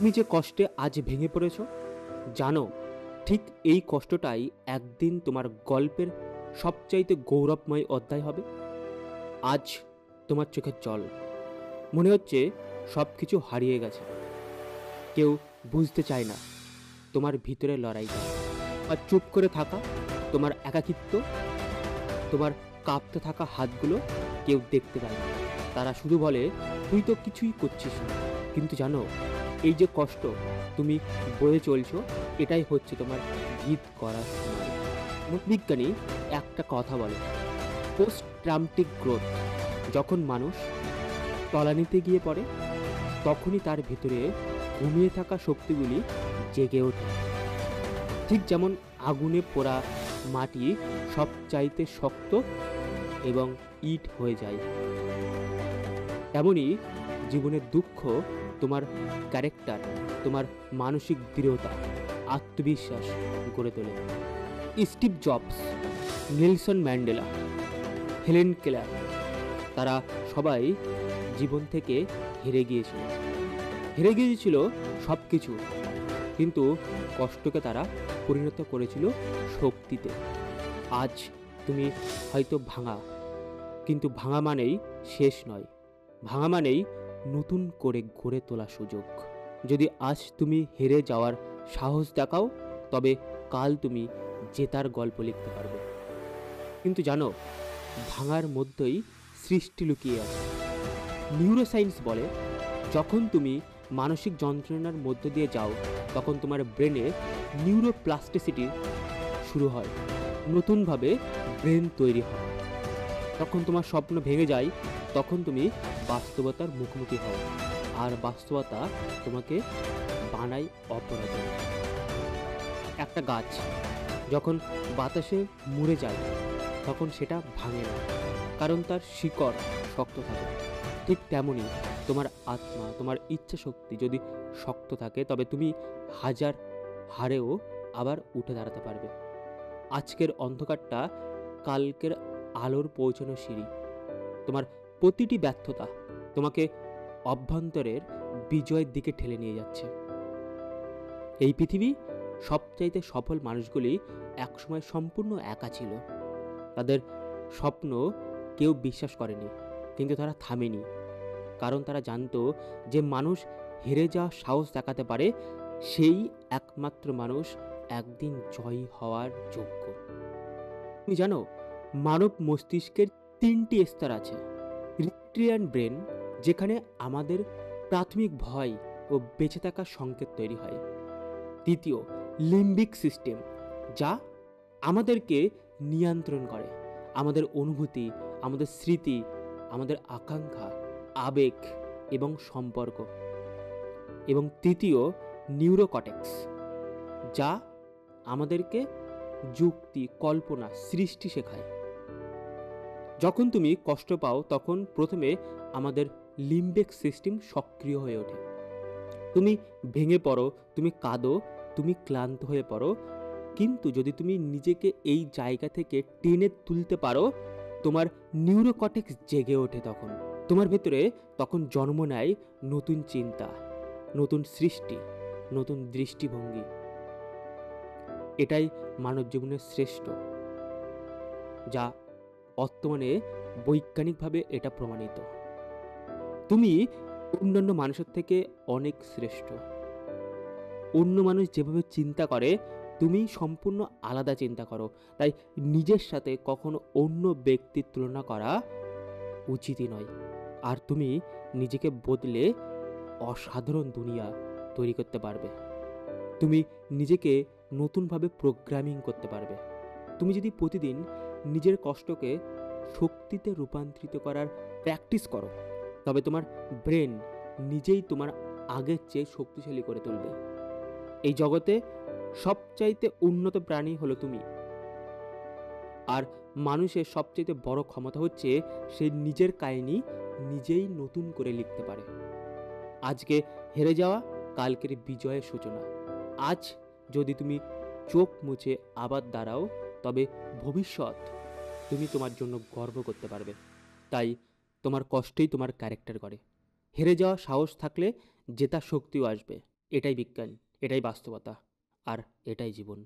তুমি যে কষ্টে আজ ভেঙে পড়েছ, জানো ঠিক এই কষ্টটাই একদিন তোমার গল্পের সবচাইতে গৌরবময় অধ্যায় হবে। আজ তোমার চোখের জল, মনে হচ্ছে সব কিছু হারিয়ে গেছে। কেউ বুঝতে চায় না তোমার ভিতরে লড়াইটা। আর চুপ করে থাকা, তোমার একাকিত্ব, তোমার কাঁপতে থাকা হাতগুলো কেউ দেখতে পায় না। তারা শুধু বলে তুই তো কিছুই করছিস না। কিন্তু জানো, এই যে কষ্ট তুমি বয়ে চলছো, এটাই হচ্ছে তোমার ভিত করার সময়। বিজ্ঞানী একটা কথা বলে, পোস্ট ট্রাম্পটিক গ্রোথ। যখন মানুষ তলানিতে গিয়ে পড়ে, তখনই তার ভিতরে ঘুমিয়ে থাকা শক্তিগুলি জেগে ওঠে। ঠিক যেমন আগুনে পোড়া মাটি সবচাইতে শক্ত এবং ইট হয়ে যায়, তেমনই জীবনের দুঃখ তোমার ক্যারেক্টার, তোমার মানসিক দৃঢ়তা, আত্মবিশ্বাস গড়ে তোলে। Steve jobs, Nelson Mandela, Helen Keller, তারা সবাই জীবন থেকে হেরে গিয়েছিল সব কিছু, কিন্তু কষ্টকে তারা পরিণত করেছিল শক্তিতে। আজ তুমি হয়তো ভাঙা, কিন্তু ভাঙা মানেই শেষ নয়। ভাঙা মানেই নতুন করে গড়ে তোলা সুযোগ। যদি আজ তুমি হেরে যাওয়ার সাহস দেখাও, তবে কাল তুমি জেতার গল্প লিখতে পারবে। কিন্তু জানো, ভাঙার মধ্যেই সৃষ্টি লুকিয়ে আছে। নিউরোসায়েন্স বলে, যখন তুমি মানসিক যন্ত্রণার মধ্য দিয়ে যাও, তখন তোমার ব্রেনে নিউরোপ্লাস্টিসিটি শুরু হয়, নতুনভাবে ব্রেন তৈরি হয়। তখন তোমার স্বপ্ন ভেঙে যায়, তখন তুমি বাস্তবতার মুখোমুখি হও, আর বাস্তবতা তোমাকে বানায় অপরাধী। একটা গাছ যখন বাতাসে মুড়ে যায়, তখন সেটা ভাঙে না, কারণ তার শিকড় শক্ত থাকে। ঠিক তেমনই তোমার আত্মা, তোমার ইচ্ছা শক্তি যদি শক্ত থাকে, তবে তুমি হাজার হারেও আবার উঠে দাঁড়াতে পারবে। আজকের অন্ধকারটা কালকের আলোর পৌঁছানো সিঁড়ি। তোমার প্রতিটি ব্যর্থতা তোমাকে অভ্যন্তরের বিজয়ের দিকে ঠেলে নিয়ে যাচ্ছে। এই পৃথিবী সবচাইতে সফল মানুষগুলি একসময় সম্পূর্ণ একা ছিল। তাদের স্বপ্ন কেউ বিশ্বাস করেনি, কিন্তু তারা থামেনি, কারণ তারা জানতো যে মানুষ হেরে যাওয়ার সাহস দেখাতে পারে, সেই একমাত্র মানুষ একদিন জয়ী হওয়ার যোগ্য। তুমি জানো, মানব মস্তিষ্কের 3টি স্তর আছে। রিপ্টিলিয়ান ব্রেন, যেখানে আমাদের প্রাথমিক ভয় ও বেঁচে থাকার সংকেত তৈরি হয়। দ্বিতীয়, লিম্বিক সিস্টেম, যা আমাদেরকে নিয়ন্ত্রণ করে, আমাদের অনুভূতি, আমাদের স্মৃতি, আমাদের আকাঙ্ক্ষা, আবেগ এবং সম্পর্ক। এবং তৃতীয়, নিউরোকর্টেক্স, যা আমাদেরকে যুক্তি, কল্পনা, সৃষ্টি শেখায়। যখন তুমি কষ্ট পাও, তখন প্রথমে আমাদের লিম্বিক সিস্টেম সক্রিয় হয়ে ওঠে। তুমি ভেঙে পড়ো, তুমি কাঁদো, তুমি ক্লান্ত হয়ে পড়ো, কিন্তু যদি তুমি নিজেকে এই জায়গা থেকে টেনে তুলতে পারো, তোমার নিউরোকর্টেক্স জেগে ওঠে। তখন তোমার ভেতরে তখন জন্ম নেয় নতুন চিন্তা, নতুন সৃষ্টি, নতুন দৃষ্টিভঙ্গি। এটাই মানব জীবনের শ্রেষ্ঠ, যা বর্তমানে বৈজ্ঞানিকভাবে এটা প্রমাণিত। তুমি অন্যান্য মানুষের থেকে অনেক শ্রেষ্ঠ। অন্য মানুষ যেভাবে চিন্তা করে, তুমি সম্পূর্ণ আলাদা চিন্তা করো। তাই নিজের সাথে কখনো অন্য ব্যক্তির তুলনা করা উচিতই নয়। আর তুমি নিজেকে বদলে অসাধারণ দুনিয়া তৈরি করতে পারবে। তুমি নিজেকে নতুনভাবে প্রোগ্রামিং করতে পারবে। তুমি যদি প্রতিদিন নিজের কষ্টকে শক্তিতে রূপান্তরিত করার প্র্যাকটিস করো, তবে তোমার ব্রেন নিজেই তোমার আগের চেয়ে শক্তিশালী করে তুলবে। এই জগতে সবচাইতে উন্নত প্রাণী হলো তুমি। আর মানুষের সবচাইতে বড় ক্ষমতা হচ্ছে সে নিজের কাহিনী নিজেই নতুন করে লিখতে পারে। আজকে হেরে যাওয়া কালকের বিজয়ের সূচনা। আজ যদি তুমি চোখ মুছে আবার দাঁড়াও, তবে ভবিষ্যৎ তুমি তোমার জন্য গর্ব করতে পারবে। তাই তোমার কষ্টই তোমার ক্যারেক্টার করে। হেরে যাওয়া সাহস থাকলে জেতার শক্তিও আসবে। এটাই বিজ্ঞান, এটাই বাস্তবতা, আর এটাই জীবন।